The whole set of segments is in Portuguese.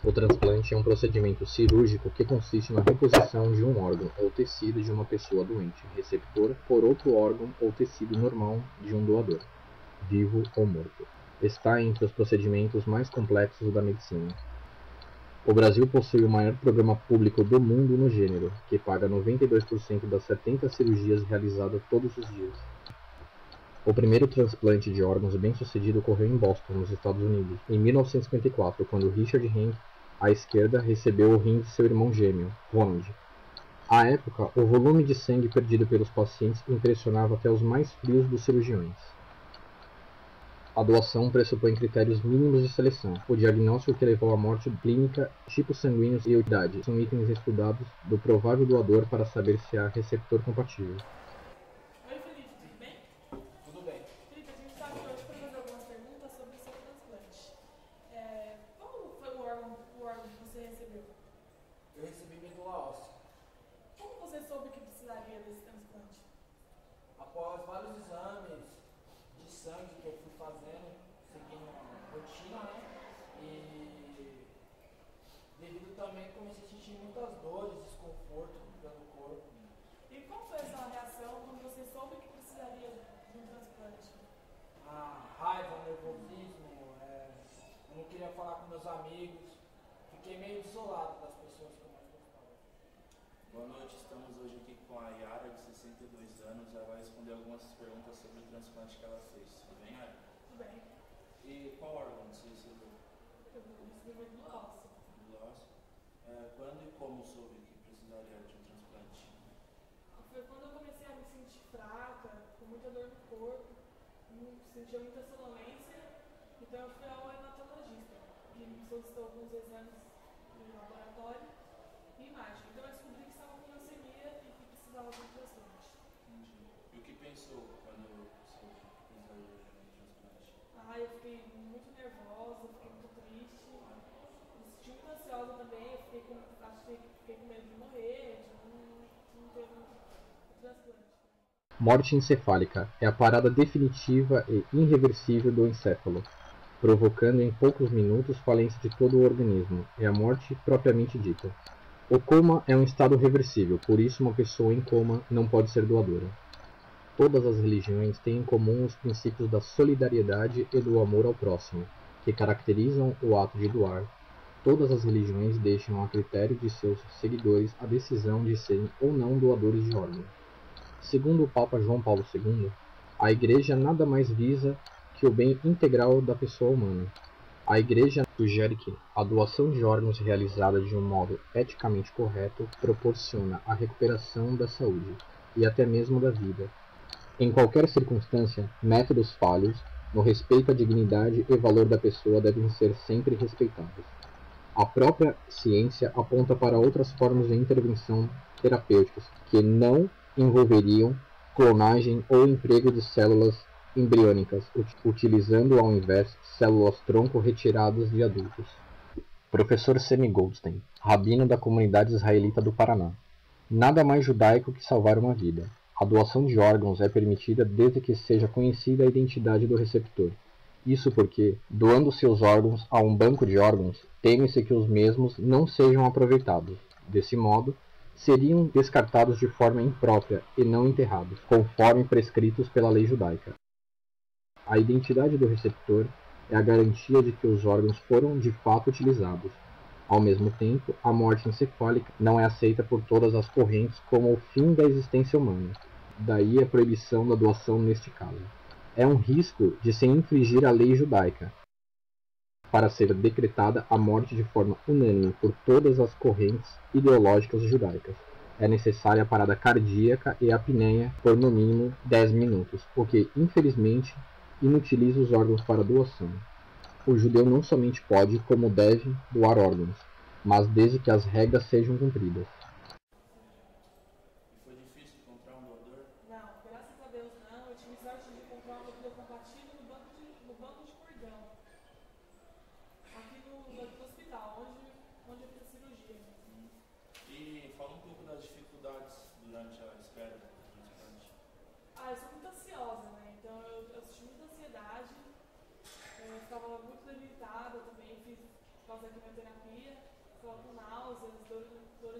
O transplante é um procedimento cirúrgico que consiste na reposição de um órgão ou tecido de uma pessoa doente, receptor, por outro órgão ou tecido normal de um doador, vivo ou morto. Está entre os procedimentos mais complexos da medicina. O Brasil possui o maior programa público do mundo no gênero, que paga 92% das 70 cirurgias realizadas todos os dias. O primeiro transplante de órgãos bem-sucedido ocorreu em Boston, nos Estados Unidos, em 1954, quando Richard Henk, à esquerda, recebeu o rim de seu irmão gêmeo, Ronald. À época, o volume de sangue perdido pelos pacientes impressionava até os mais frios dos cirurgiões. A doação pressupõe critérios mínimos de seleção. O diagnóstico que levou à morte clínica, tipos sanguíneos e idade são itens estudados do provável doador para saber se há receptor compatível. Oi, Felipe, tudo bem? Tudo bem. Felipe, a gente está aqui hoje para fazer algumas perguntas sobre o seu transplante. Qual foi o órgão que você recebeu? Eu recebi medula óssea. Como você soube que precisaria desse transplante? Após vários exames de sangue que eu fui fazendo, seguindo uma rotina, né? E devido também comecei a sentir muitas dores, desconforto pelo corpo. E qual foi a sua reação quando você soube que precisaria de um transplante? A raiva, nervosismo, eu não queria falar com meus amigos, fiquei meio desolado das pessoas que eu mais gostava. Boa noite, estamos hoje aqui com a Yara, de 62 anos. Ela vai responder algumas perguntas sobre o transplante que ela fez. Tudo bem, Yara? Tudo bem. E qual órgão você recebeu? Eu recebi medula óssea. Medula óssea? Quando e como soube que precisaria de um transplante? Foi quando eu comecei a me sentir fraca, com muita dor no corpo, sentia muita sonolência, então eu fui ao hematologista, que me solicitou alguns exames de laboratório e imagem. Então eu descobri que estava com leucemia e que precisava de um transplante. Entendi. E o que pensou quando soube que precisaria de um transplante? Eu fiquei muito nervosa, fiquei muito triste, me senti muito ansiosa também, eu fiquei com medo de morrer, de não ter um transplante. Morte encefálica é a parada definitiva e irreversível do encéfalo, provocando em poucos minutos falência de todo o organismo. É a morte propriamente dita. O coma é um estado reversível, por isso uma pessoa em coma não pode ser doadora. Todas as religiões têm em comum os princípios da solidariedade e do amor ao próximo, que caracterizam o ato de doar. Todas as religiões deixam a critério de seus seguidores a decisão de serem ou não doadores de órgãos. Segundo o Papa João Paulo II, a Igreja nada mais visa que o bem integral da pessoa humana. A Igreja sugere que a doação de órgãos realizada de um modo eticamente correto proporciona a recuperação da saúde e até mesmo da vida. Em qualquer circunstância, métodos falhos, no respeito à dignidade e valor da pessoa devem ser sempre respeitados. A própria ciência aponta para outras formas de intervenção terapêuticas que não envolveriam clonagem ou emprego de células embriônicas, utilizando ao invés células-tronco retiradas de adultos. Professor Semi Goldstein, rabino da comunidade israelita do Paraná. Nada mais judaico que salvar uma vida. A doação de órgãos é permitida desde que seja conhecida a identidade do receptor. Isso porque, doando seus órgãos a um banco de órgãos, teme-se que os mesmos não sejam aproveitados. Desse modo, seriam descartados de forma imprópria e não enterrados, conforme prescritos pela lei judaica. A identidade do receptor é a garantia de que os órgãos foram de fato utilizados. Ao mesmo tempo, a morte encefálica não é aceita por todas as correntes como o fim da existência humana. Daí a proibição da doação neste caso. É um risco de se infringir a lei judaica, para ser decretada a morte de forma unânime por todas as correntes ideológicas judaicas. É necessária a parada cardíaca e a apneia por no mínimo 10 minutos, o que, infelizmente, inutiliza os órgãos para doação. O judeu não somente pode, como deve, doar órgãos, mas desde que as regras sejam cumpridas. E foi difícil encontrar um doador? Não, graças a Deus não. Eu tive sorte de encontrar uma doador compatível no banco de cordão. Aqui no hospital, onde eu fiz a cirurgia. E fala um pouco das dificuldades durante a espera do transplante. Eu sou muito ansiosa, né? Então eu senti muita ansiedade. Eu estava muito debilitada também. causa da quimioterapia, ficava com náuseas, dores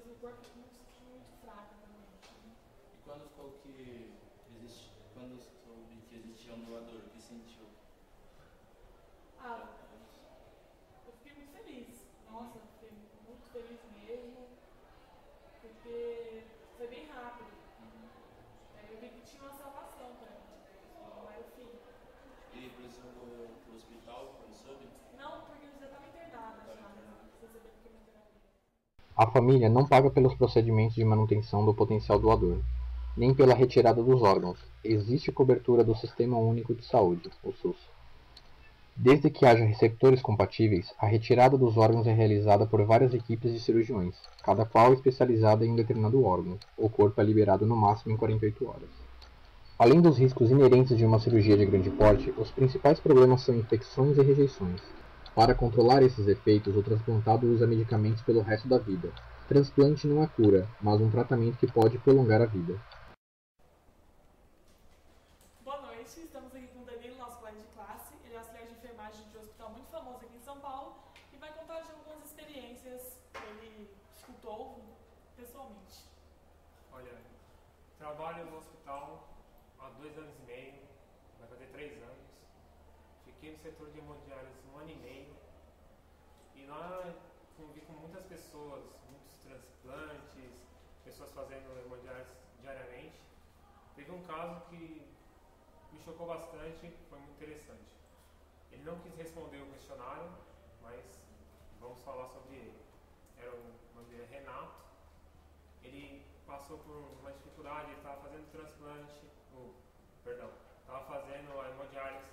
no corpo muito fraca também. E quando soube que existia um doador, o que sentiu? Ah, eu fiquei muito feliz. Nossa, eu fiquei muito feliz mesmo, porque foi bem rápido. Eu vi que tinha uma salvação para mim, não era o fim. E precisou correr pro hospital quando soube? Não, porque eu já estava internada já, recebendo quimioterapia. A família não paga pelos procedimentos de manutenção do potencial doador, nem pela retirada dos órgãos. Existe cobertura do Sistema Único de Saúde, o SUS. Desde que haja receptores compatíveis, a retirada dos órgãos é realizada por várias equipes de cirurgiões, cada qual especializada em um determinado órgão. O corpo é liberado no máximo em 48 horas. Além dos riscos inerentes de uma cirurgia de grande porte, os principais problemas são infecções e rejeições. Para controlar esses efeitos, o transplantado usa medicamentos pelo resto da vida. Transplante não é cura, mas um tratamento que pode prolongar a vida. Boa noite, estamos aqui com o Danilo, nosso colega de classe. Ele é auxiliar de enfermagem de um hospital muito famoso aqui em São Paulo e vai contar de algumas experiências que ele escutou pessoalmente. Olha, trabalho no hospital há 2 anos e meio, vai fazer 3 anos. Fiquei no setor de hemodiálise 1 ano e meio e lá convivi com muitas pessoas, muitos transplantes, pessoas fazendo hemodiálise diariamente. Teve um caso que me chocou bastante, foi muito interessante. Ele não quis responder o questionário, mas vamos falar sobre ele. O nome dele é Renato. Ele passou por uma dificuldade, ele estava fazendo transplante, estava fazendo a hemodiálise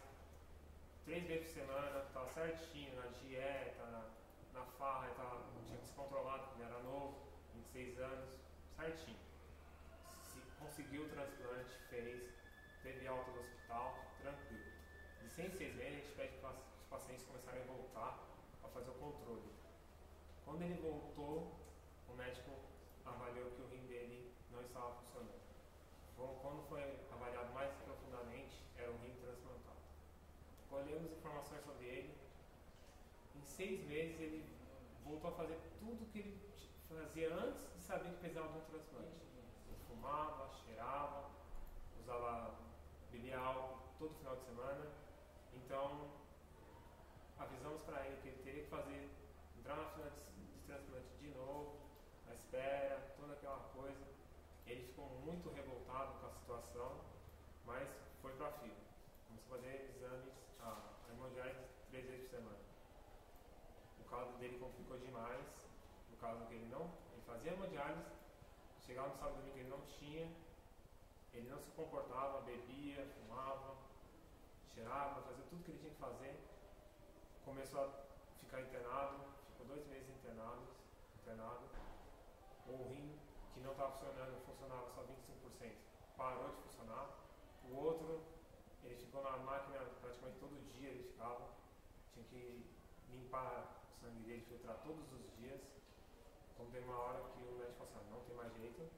3 vezes por semana, estava certinho na dieta, na farra, tinha que se controlar, porque ele era novo, 26 anos, certinho. Conseguiu o transplante, fez, teve alta do hospital, tranquilo. De 6 em 6 meses a gente pede para os pacientes começarem a voltar para fazer o controle. Quando ele voltou, o médico avaliou que o rim dele não estava funcionando. Quando foi avaliado mais profundamente, era um rim transplantado. Colhemos informações sobre ele. Em 6 meses ele voltou a fazer tudo o que ele fazia antes de saber que precisava de um transplante. Ele fumava, cheirava, bebia álcool todo final de semana. Então, avisamos para ele que ele teria que entrar na fila de transplante de novo, na espera, toda aquela coisa. Ele ficou muito revoltado com a situação, mas foi para a fila. Vamos fazer exames, a hemodiálise 3 vezes por semana. O caso dele complicou demais, no caso que ele fazia hemodiálise, chegava no sábado e domingo ele não tinha, ele não se comportava, bebia, fumava, cheirava, fazia tudo que ele tinha que fazer. Começou a ficar internado, ficou 2 meses internado. O rim que não estava funcionava só 25%, parou de funcionar. O outro, ele ficou na máquina praticamente todo dia, tinha que limpar o sangue dele, filtrar todos os dias. Então tem uma hora que o médico falou assim, não tem mais jeito,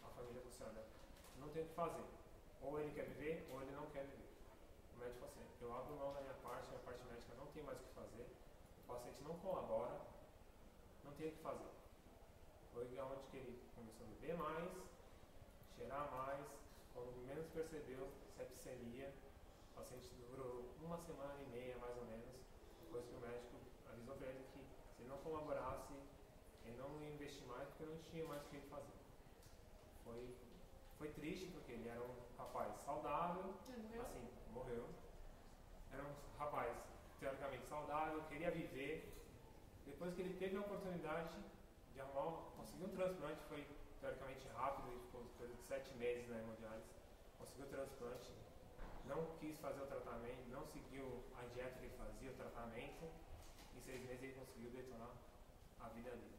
a família falou assim, não tem o que fazer, ou ele quer viver ou ele não quer viver. O médico falou assim, eu abro mão da minha parte médica não tem mais o que fazer, o paciente não colabora, não tem o que fazer. Foi onde que ele começou a beber mais, cheirar mais, quando menos percebeu, septicemia. O paciente durou 1 semana e meia, mais ou menos, depois que o médico avisou para ele que se ele não colaborasse, ele não ia investir mais, porque não tinha mais o que ele fazer. Foi triste, porque ele era um rapaz saudável, morreu. Era um rapaz teoricamente saudável, queria viver. Depois que ele teve a oportunidade de conseguir um transplante, foi teoricamente rápido, ele ficou coisa de 7 meses na hemodiálise, conseguiu o transplante, não quis fazer o tratamento, não seguiu a dieta que ele fazia, o tratamento, em 6 meses ele conseguiu detonar a vida dele.